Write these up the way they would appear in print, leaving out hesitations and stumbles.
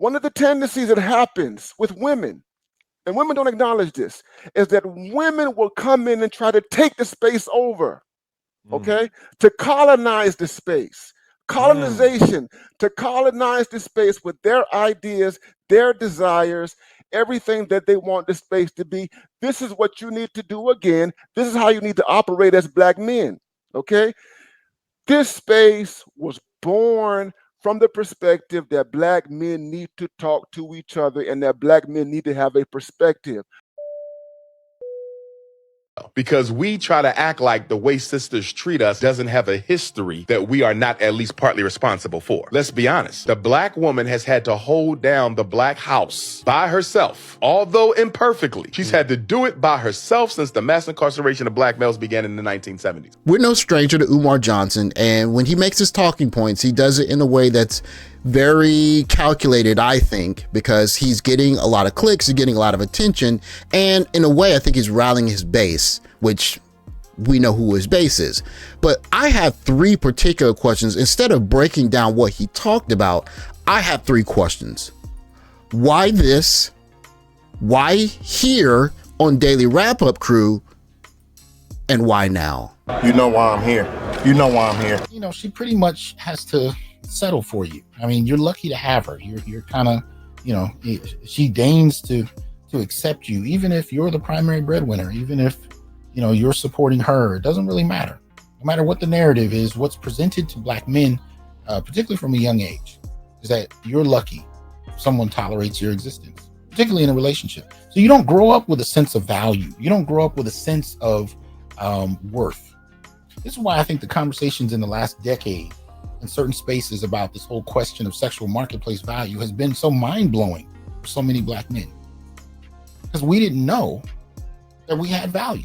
One of the tendencies that happens with women, and women don't acknowledge this, is that women will come in and try to take the space over, okay? To colonize the space. Colonization, to colonize the space with their ideas, their desires, everything that they want the space to be. This is what you need to do again. This is how you need to operate as Black men, okay? This space was born from the perspective that Black men need to talk to each other and that Black men need to have a perspective. Because we try to act like the way sisters treat us doesn't have a history that we are not at least partly responsible for. Let's be honest. The Black woman has had to hold down the Black house by herself, although imperfectly. She's had to do it by herself since the mass incarceration of Black males began in the 1970s. We're no stranger to Umar Johnson, and when he makes his talking points, he does it in a way that's very calculated, I think, because he's getting a lot of clicks, he's getting a lot of attention, and in a way, I think he's rallying his base, which we know who his base is. But I have three particular questions. Instead of breaking down what he talked about, I have three questions. Why this? Why here on Daily Wrap-Up Crew? And why now? You know why I'm here. You know why I'm here. You know, she pretty much has to settle for you. I mean, you're lucky to have her. You're kind of, you know, she deigns to accept you, even if you're the primary breadwinner, even if, you know, you're supporting her. It doesn't really matter. No matter what the narrative is, what's presented to Black men, particularly from a young age, is that you're lucky someone tolerates your existence, particularly in a relationship. So you don't grow up with a sense of value. You don't grow up with a sense of worth. This is why I think the conversations in the last decade in certain spaces about this whole question of sexual marketplace value has been so mind-blowing for so many Black men, because we didn't know that we had value.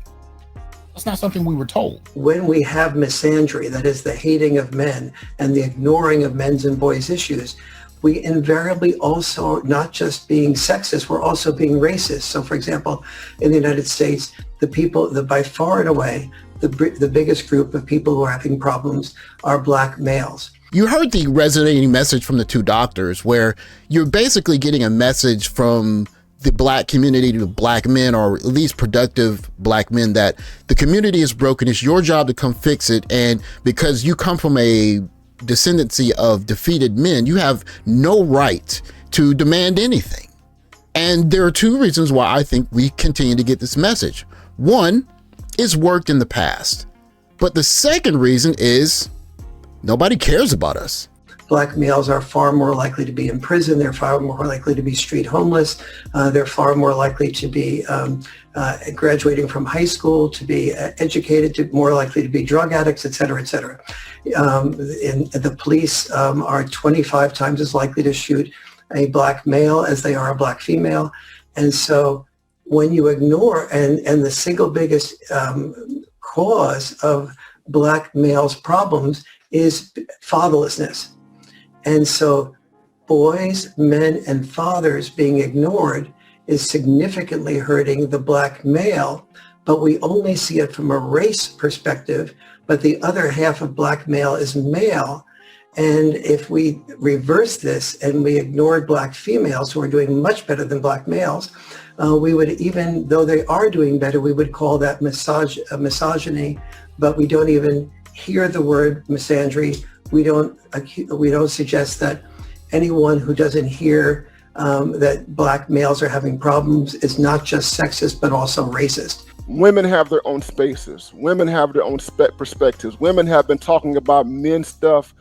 That's not something we were told. When we have misandry, that is the hating of men and the ignoring of men's and boys' issues, we invariably also, not just being sexist, we're also being racist. So for example, in the United States, by far and away, the biggest group of people who are having problems are Black males. You heard the resonating message from the two doctors, where you're basically getting a message from the Black community to Black men, or at least productive Black men, that the community is broken. It's your job to come fix it. And because you come from a descendancy of defeated men, you have no right to demand anything. And there are two reasons why I think we continue to get this message. One, it's worked in the past. But the second reason is nobody cares about us. Black males are far more likely to be in prison. They're far more likely to be street homeless. They're far more likely to be graduating from high school, to be educated, more likely to be drug addicts, et cetera, et cetera. The police are 25 times as likely to shoot a Black male as they are a Black female. And so when you ignore, and the single biggest cause of Black males' problems is fatherlessness. And so boys, men, and fathers being ignored is significantly hurting the Black male, but we only see it from a race perspective, but the other half of Black male is male. And if we reverse this and we ignored Black females, who are doing much better than Black males, we would, even though they are doing better, we would call that misogyny, but we don't even hear the word misandry. We don't suggest that anyone who doesn't hear that Black males are having problems is not just sexist, but also racist. Women have their own spaces. Women have their own perspectives. Women have been talking about men stuff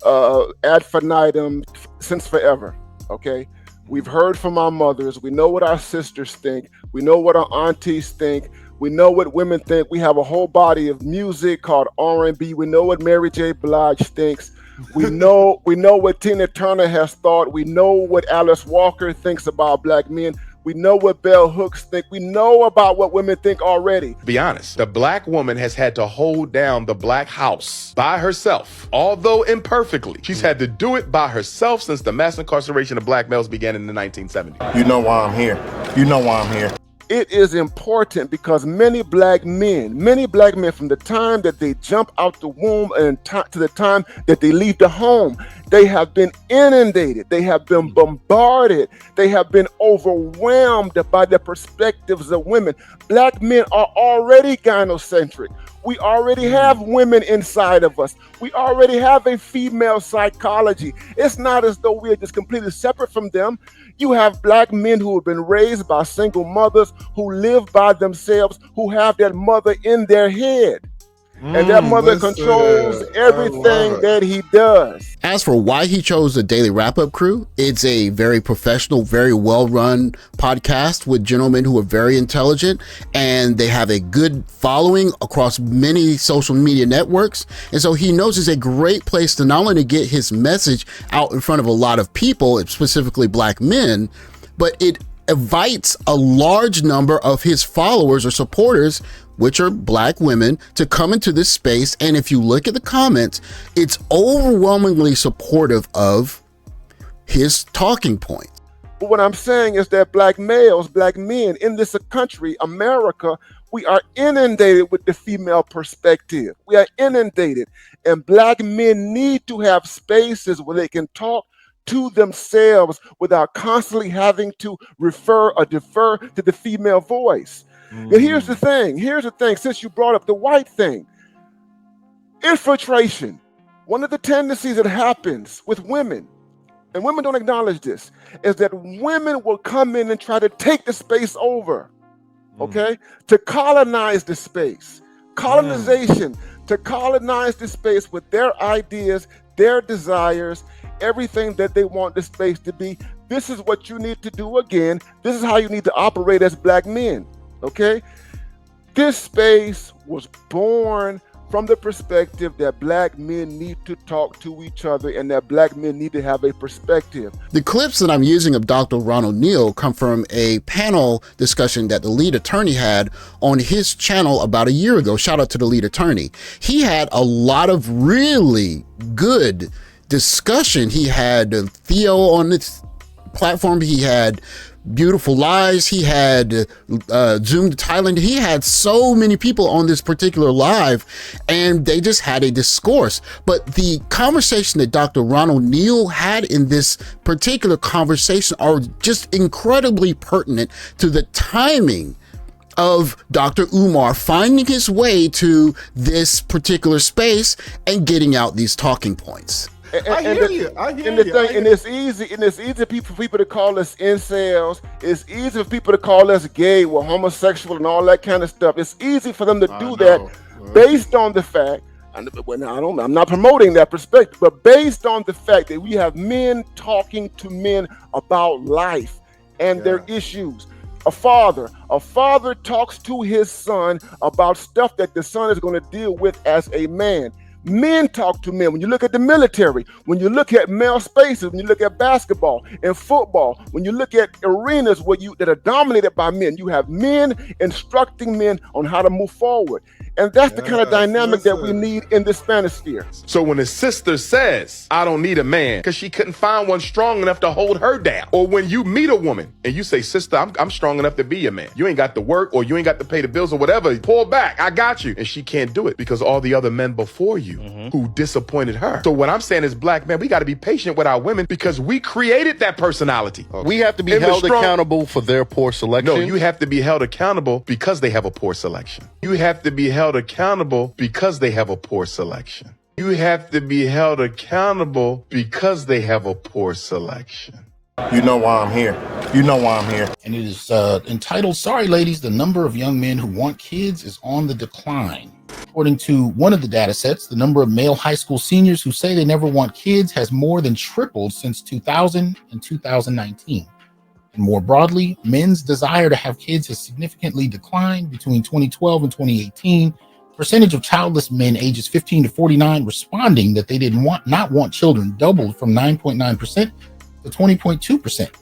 ad infinitum since forever, okay? We've heard from our mothers. We know what our sisters think. We know what our aunties think. We know what women think. We have a whole body of music called R&B. We know what Mary J. Blige thinks. We know what Tina Turner has thought. We know what Alice Walker thinks about Black men. We know what Bell Hooks think. We know about what women think already. Be honest, the Black woman has had to hold down the Black house by herself, although imperfectly. She's had to do it by herself since the mass incarceration of Black males began in the 1970s. You know why I'm here. You know why I'm here. It is important because many black men from the time that they jump out the womb and to the time that they leave the home, they have been inundated, they have been bombarded, they have been overwhelmed by the perspectives of women. Black men are already gynocentric. We already have women inside of us. We already have a female psychology. It's not as though we are just completely separate from them. You have black men who have been raised by single mothers, who live by themselves, who have that mother in their head. And that mother controls everything that he does. As for why he chose the Daily Wrap-Up Crew, it's a very professional, very well-run podcast with gentlemen who are very intelligent, and they have a good following across many social media networks. And so he knows it's a great place to not only get his message out in front of a lot of people, specifically black men, but it invites a large number of his followers or supporters, which are black women, to come into this space. And if you look at the comments, it's overwhelmingly supportive of his talking points. But what I'm saying is that black males, black men in this country, America, we are inundated with the female perspective. We are inundated, and black men need to have spaces where they can talk to themselves without constantly having to refer or defer to the female voice. But here's the thing, since you brought up the white thing, infiltration. One of the tendencies that happens with women, and women don't acknowledge this, is that women will come in and try to take the space over, okay? To colonize the space. Colonization, to colonize the space with their ideas, their desires, everything that they want the space to be. This is what you need to do again. This is how you need to operate as black men, okay? This space was born from the perspective that black men need to talk to each other and that black men need to have a perspective. The clips that I'm using of Dr. Ronald Neal come from a panel discussion that the lead attorney had on his channel about a year ago. Shout out to the lead attorney. He had a lot of really good discussion. He had Theo on this platform. He had Beautiful Lies. He had Zoom to Thailand. He had so many people on this particular live, and they just had a discourse. But the conversation that Dr. Ronald Neal had in this particular conversation are just incredibly pertinent to the timing of Dr. Umar finding his way to this particular space and getting out these talking points. I hear you. And it's easy for people to call us incels. It's easy for people to call us gay or homosexual and all that kind of stuff. It's easy for them to do that based on the fact, I'm not promoting that perspective, but based on the fact that we have men talking to men about life and their issues. A father talks to his son about stuff that the son is going to deal with as a man. Men talk to men. When you look at the military, when you look at male spaces, when you look at basketball and football, when you look at arenas that are dominated by men, you have men instructing men on how to move forward. And that's the kind of dynamic that we need in the Spanish-sphere. So when a sister says, I don't need a man, because she couldn't find one strong enough to hold her down. Or when you meet a woman and you say, sister, I'm strong enough to be your man. You ain't got to work or you ain't got to pay the bills or whatever. Pull back, I got you. And she can't do it because all the other men before you who disappointed her. So what I'm saying is, black men, we got to be patient with our women because we created that personality. We have to be held accountable for their poor selection. No, you have to be held accountable because they have a poor selection. You have to be held accountable because they have a poor selection. You have to be held accountable because they have a poor selection. You know why I'm here. You know why I'm here. And it is entitled, Sorry Ladies, the number of young men who want kids is on the decline. According to one of the data sets, the number of male high school seniors who say they never want kids has more than tripled since 2000 and 2019. And more broadly, men's desire to have kids has significantly declined between 2012 and 2018. Percentage of childless men ages 15 to 49 responding that they not want children doubled from 9.9% to 20.2%.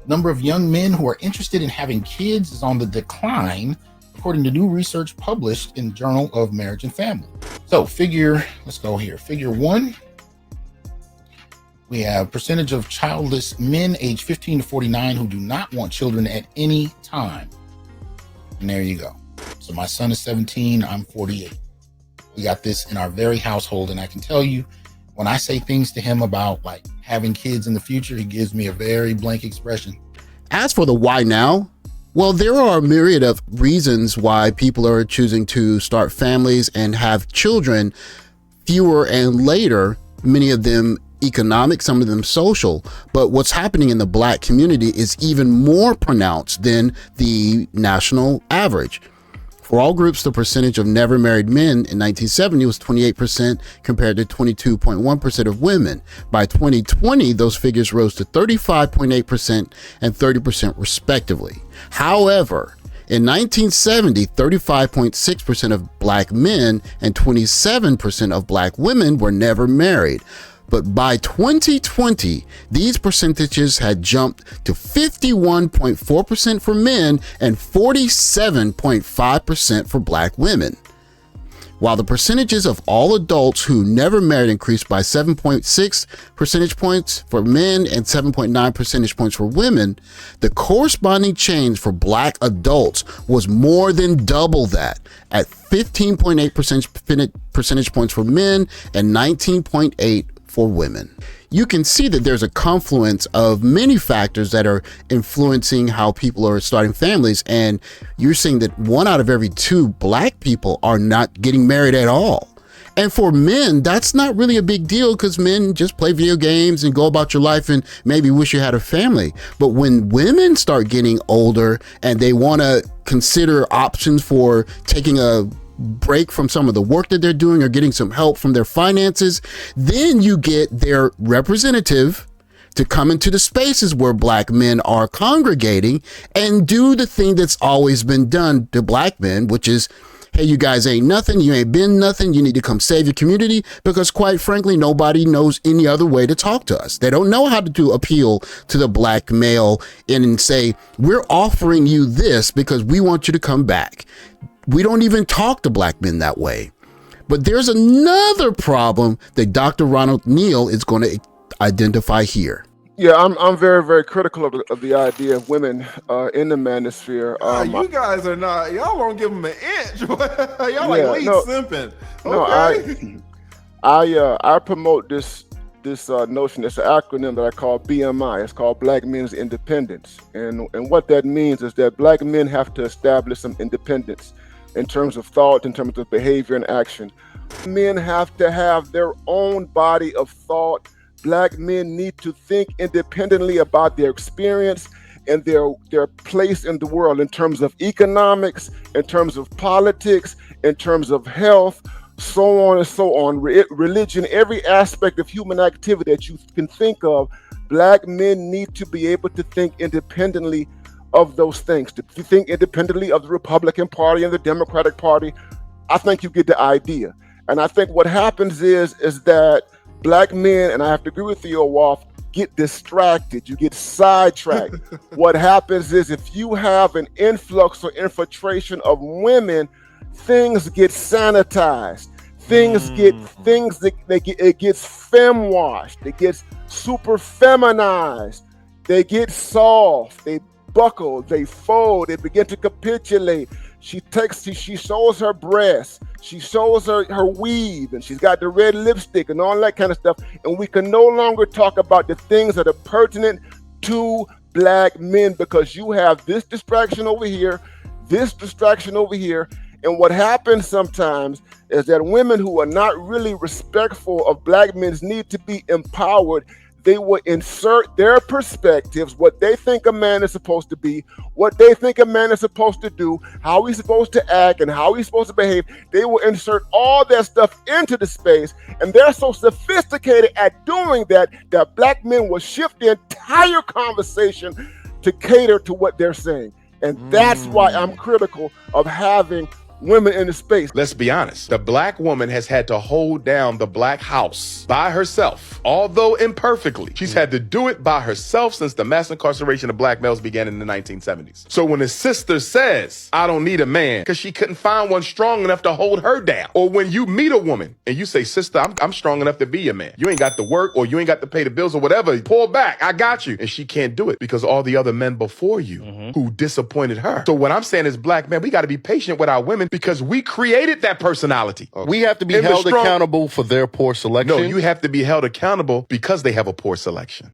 Number of young men who are interested in having kids is on the decline, according to new research published in the Journal of Marriage and Family. So let's go here. Figure 1, we have percentage of childless men age 15 to 49 who do not want children at any time. And there you go. So my son is 17, I'm 48. We got this in our very household. And I can tell you, when I say things to him about like having kids in the future, he gives me a very blank expression. As for the why now, well, there are a myriad of reasons why people are choosing to start families and have children fewer and later, many of them economic, some of them social. But what's happening in the Black community is even more pronounced than the national average. For all groups, the percentage of never married men in 1970 was 28% compared to 22.1% of women. By 2020, those figures rose to 35.8% and 30% respectively. However, in 1970, 35.6% of Black men and 27% of Black women were never married. But by 2020, these percentages had jumped to 51.4% for men and 47.5% for Black women. While the percentages of all adults who never married increased by 7.6 percentage points for men and 7.9 percentage points for women, the corresponding change for Black adults was more than double that, at 15.8 percentage points for men and 19.8 for women. You can see that there's a confluence of many factors that are influencing how people are starting families, and you're seeing that 1 out of every 2 Black people are not getting married at all. And for men, that's not really a big deal because men just play video games and go about your life and maybe wish you had a family. But when women start getting older and they want to consider options for taking a break from some of the work that they're doing or getting some help from their finances, then you get their representative to come into the spaces where Black men are congregating and do the thing that's always been done to Black men, which is, hey, you guys ain't nothing, you ain't been nothing, you need to come save your community, because quite frankly, nobody knows any other way to talk to us. They don't know how to appeal to the Black male and say, we're offering you this because we want you to come back. We don't even talk to Black men that way. But there's another problem that Dr. Ronald Neal is going to identify here. Yeah, I'm very, very critical of the idea of women in the manosphere. You guys are not. Y'all don't give them an inch. Y'all like lead simping. Okay. No, I promote this notion. It's an acronym that I call BMI. It's called Black Men's Independence, and what that means is that Black men have to establish some independence in terms of thought, in terms of behavior and action. Men have to have their own body of thought. Black men need to think independently about their experience and their place in the world in terms of economics, in terms of politics, in terms of health, so on and so on, religion, every aspect of human activity that you can think of. Black men need to be able to think independently of those things, to think independently of the Republican Party and the Democratic Party. I think you get the idea. And I think what happens is that Black men, and I have to agree with Theo Wolf, get distracted, you get sidetracked. What happens is if you have an influx or infiltration of women, things get sanitized. It gets femme-washed, it gets super feminized, they get soft, they buckle, they fold, they begin to capitulate. She shows her breasts, she shows her weave, and she's got the red lipstick and all that kind of stuff. And we can no longer talk about the things that are pertinent to Black men because you have this distraction over here, this distraction over here. And what happens sometimes is that women who are not really respectful of Black men's need to be empowered, they will insert their perspectives, what they think a man is supposed to be, what they think a man is supposed to do, how he's supposed to act, and how he's supposed to behave. They will insert all that stuff into the space, and they're so sophisticated at doing that Black men will shift the entire conversation to cater to what they're saying. And that's why I'm critical of having women in the space. Let's be honest. The black woman has had to hold down the black house by herself, although imperfectly. She's had to do it by herself since the mass incarceration of black males began in the 1970s. So when a sister says, I don't need a man, because she couldn't find one strong enough to hold her down. Or when you meet a woman and you say, sister, I'm strong enough to be your man. You ain't got to work or you ain't got to pay the bills or whatever. Pull back. I got you. And she can't do it because all the other men before you who disappointed her. So what I'm saying is, black men, we got to be patient with our women because we created that personality. We have to be held accountable for their poor selection. No, you have to be held accountable because they have a poor selection.